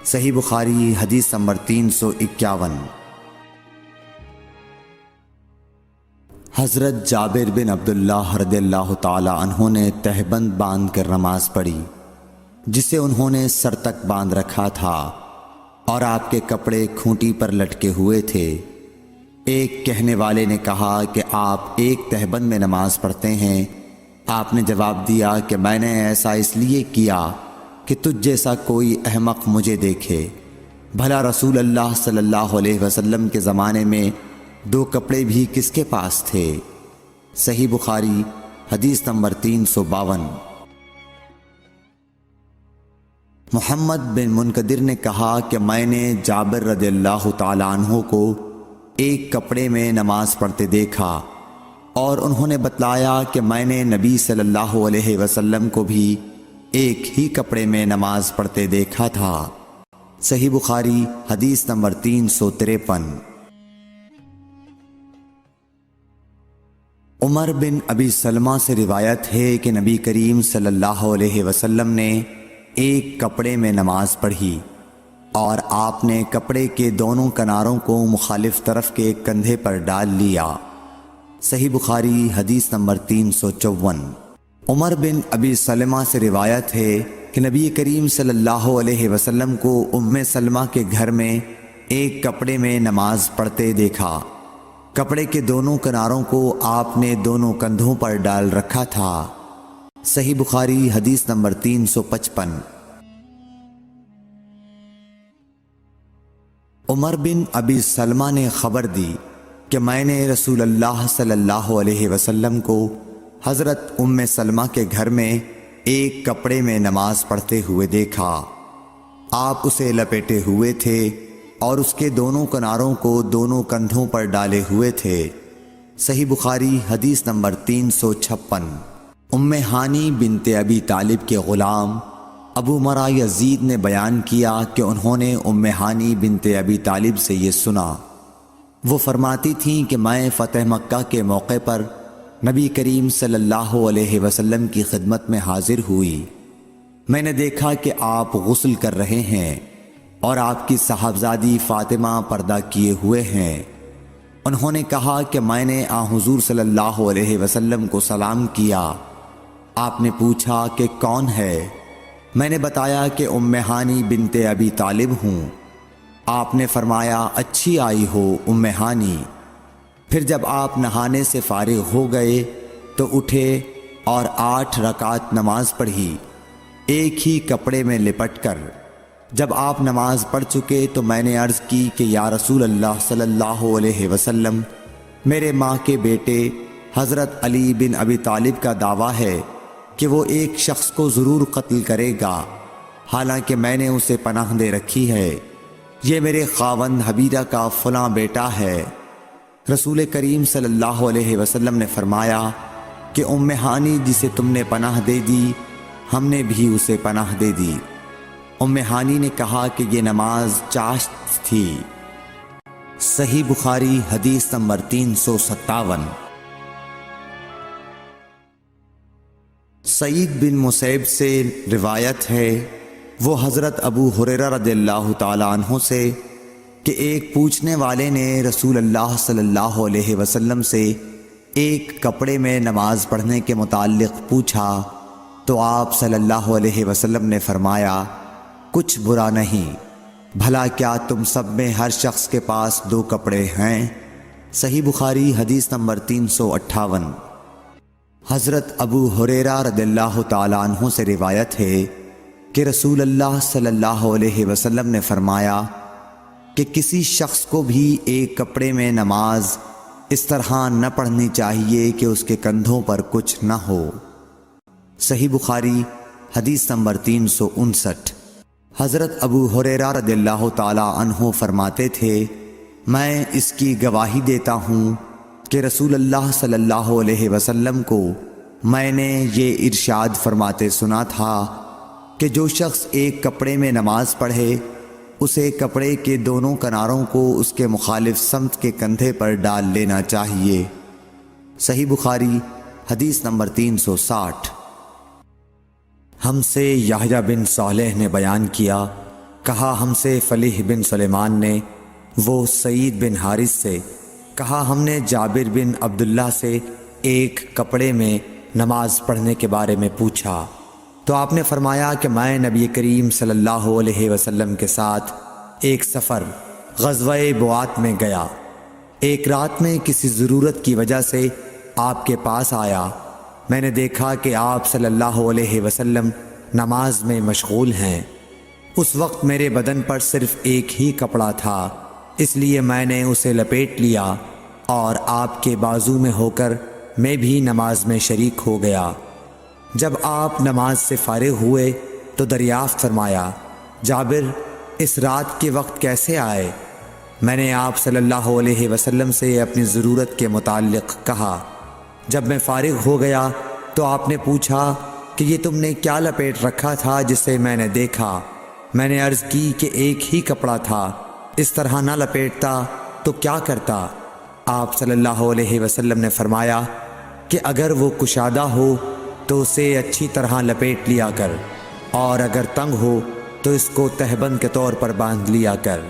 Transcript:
صحیح بخاری حدیث نمبر 351۔ حضرت جابر بن عبداللہ رضی اللہ تعالی عنہ نے تہبند باندھ کر نماز پڑھی جسے انہوں نے سر تک باندھ رکھا تھا اور آپ کے کپڑے کھونٹی پر لٹکے ہوئے تھے۔ ایک کہنے والے نے کہا کہ آپ ایک تہبند میں نماز پڑھتے ہیں؟ آپ نے جواب دیا کہ میں نے ایسا اس لیے کیا کہ تجھ جیسا کوئی احمق مجھے دیکھے۔ بھلا رسول اللہ صلی اللہ علیہ وسلم کے زمانے میں 2 کپڑے بھی کس کے پاس تھے؟ صحیح بخاری حدیث نمبر 352۔ محمد بن منقدر نے کہا کہ میں نے جابر رضی اللہ تعالیٰ عنہ کو ایک کپڑے میں نماز پڑھتے دیکھا اور انہوں نے بتلایا کہ میں نے نبی صلی اللہ علیہ وسلم کو بھی ایک ہی کپڑے میں نماز پڑھتے دیکھا تھا۔ صحیح بخاری حدیث نمبر 353۔ عمر بن ابی سلمہ سے روایت ہے کہ نبی کریم صلی اللہ علیہ وسلم نے ایک کپڑے میں نماز پڑھی اور آپ نے کپڑے کے دونوں کناروں کو مخالف طرف کے کندھے پر ڈال لیا۔ صحیح بخاری حدیث نمبر 354۔ عمر بن ابی سلمہ سے روایت ہے کہ نبی کریم صلی اللہ علیہ وسلم کو ام سلمہ کے گھر میں ایک کپڑے میں نماز پڑھتے دیکھا۔ کپڑے کے دونوں کناروں کو آپ نے دونوں کندھوں پر ڈال رکھا تھا۔ صحیح بخاری حدیث نمبر 355۔ عمر بن ابی سلمہ نے خبر دی کہ میں نے رسول اللہ صلی اللہ علیہ وسلم کو حضرت ام سلمہ کے گھر میں ایک کپڑے میں نماز پڑھتے ہوئے دیکھا۔ آپ اسے لپیٹے ہوئے تھے اور اس کے دونوں کناروں کو دونوں کندھوں پر ڈالے ہوئے تھے۔ صحیح بخاری حدیث نمبر 356۔ ام ہانی بنت ابی طالب کے غلام ابو مرہ یزید نے بیان کیا کہ انہوں نے ام ہانی بنت ابی طالب سے یہ سنا۔ وہ فرماتی تھیں کہ میں فتح مکہ کے موقع پر نبی کریم صلی اللہ علیہ وسلم کی خدمت میں حاضر ہوئی۔ میں نے دیکھا کہ آپ غسل کر رہے ہیں اور آپ کی صاحبزادی فاطمہ پردہ کیے ہوئے ہیں۔ انہوں نے کہا کہ میں نے حضور صلی اللہ علیہ وسلم کو سلام کیا۔ آپ نے پوچھا کہ کون ہے؟ میں نے بتایا کہ ام ہانی بنت ابی طالب ہوں۔ آپ نے فرمایا اچھی آئی ہو ام ہانی۔ پھر جب آپ نہانے سے فارغ ہو گئے تو اٹھے اور 8 رکعت نماز پڑھی ایک ہی کپڑے میں لپٹ کر۔ جب آپ نماز پڑھ چکے تو میں نے عرض کی کہ یا رسول اللہ صلی اللہ علیہ وسلم، میرے ماں کے بیٹے حضرت علی بن ابی طالب کا دعویٰ ہے کہ وہ ایک شخص کو ضرور قتل کرے گا، حالانکہ میں نے اسے پناہ دے رکھی ہے۔ یہ میرے خاوند حبیرہ کا فلاں بیٹا ہے۔ رسول کریم صلی اللہ علیہ وسلم نے فرمایا کہ ام ہانی جسے تم نے پناہ دے دی، ہم نے بھی اسے پناہ دے دی۔ ام ہانی نے کہا کہ یہ نماز چاشت تھی۔ صحیح بخاری حدیث نمبر 357۔ سعید بن مسیب سے روایت ہے، وہ حضرت ابو ہریرہ رضی اللہ تعالیٰ عنہ سے کہ ایک پوچھنے والے نے رسول اللہ صلی اللہ علیہ وسلم سے ایک کپڑے میں نماز پڑھنے کے متعلق پوچھا تو آپ صلی اللہ علیہ وسلم نے فرمایا کچھ برا نہیں، بھلا کیا تم سب میں ہر شخص کے پاس 2 کپڑے ہیں؟ صحیح بخاری حدیث نمبر 358۔ حضرت ابو ہریرہ رضی اللہ تعالیٰ عنہ سے روایت ہے کہ رسول اللہ صلی اللہ علیہ وسلم نے فرمایا کہ کسی شخص کو بھی ایک کپڑے میں نماز اس طرح نہ پڑھنی چاہیے کہ اس کے کندھوں پر کچھ نہ ہو۔ صحیح بخاری حدیث نمبر 359۔ حضرت ابو ہریرہ رضی اللہ تعالیٰ عنہ فرماتے تھے، میں اس کی گواہی دیتا ہوں کہ رسول اللہ صلی اللہ علیہ وسلم کو میں نے یہ ارشاد فرماتے سنا تھا کہ جو شخص ایک کپڑے میں نماز پڑھے اسے کپڑے کے دونوں کناروں کو اس کے مخالف سمت کے کندھے پر ڈال لینا چاہیے۔ صحیح بخاری حدیث نمبر 360۔ ہم سے یحییٰ بن صالح نے بیان کیا کہا ہم سے فلیح بن سلیمان نے، وہ سعید بن حارث سے، کہا ہم نے جابر بن عبداللہ سے ایک کپڑے میں نماز پڑھنے کے بارے میں پوچھا تو آپ نے فرمایا کہ میں نبی کریم صلی اللہ علیہ وسلم کے ساتھ ایک سفر غزوہ بوات میں گیا، ایک رات میں کسی ضرورت کی وجہ سے آپ کے پاس آیا، میں نے دیکھا کہ آپ صلی اللہ علیہ وسلم نماز میں مشغول ہیں۔ اس وقت میرے بدن پر صرف ایک ہی کپڑا تھا، اس لیے میں نے اسے لپیٹ لیا اور آپ کے بازو میں ہو کر میں بھی نماز میں شریک ہو گیا۔ جب آپ نماز سے فارغ ہوئے تو دریافت فرمایا، جابر اس رات کے وقت کیسے آئے؟ میں نے آپ صلی اللہ علیہ وسلم سے اپنی ضرورت کے متعلق کہا۔ جب میں فارغ ہو گیا تو آپ نے پوچھا کہ یہ تم نے کیا لپیٹ رکھا تھا جسے میں نے دیکھا؟ میں نے عرض کی کہ ایک ہی کپڑا تھا، اس طرح نہ لپیٹتا تو کیا کرتا؟ آپ صلی اللہ علیہ وسلم نے فرمایا کہ اگر وہ کشادہ ہو تو اسے اچھی طرح لپیٹ لیا کر، اور اگر تنگ ہو تو اس کو تہبند کے طور پر باندھ لیا کر۔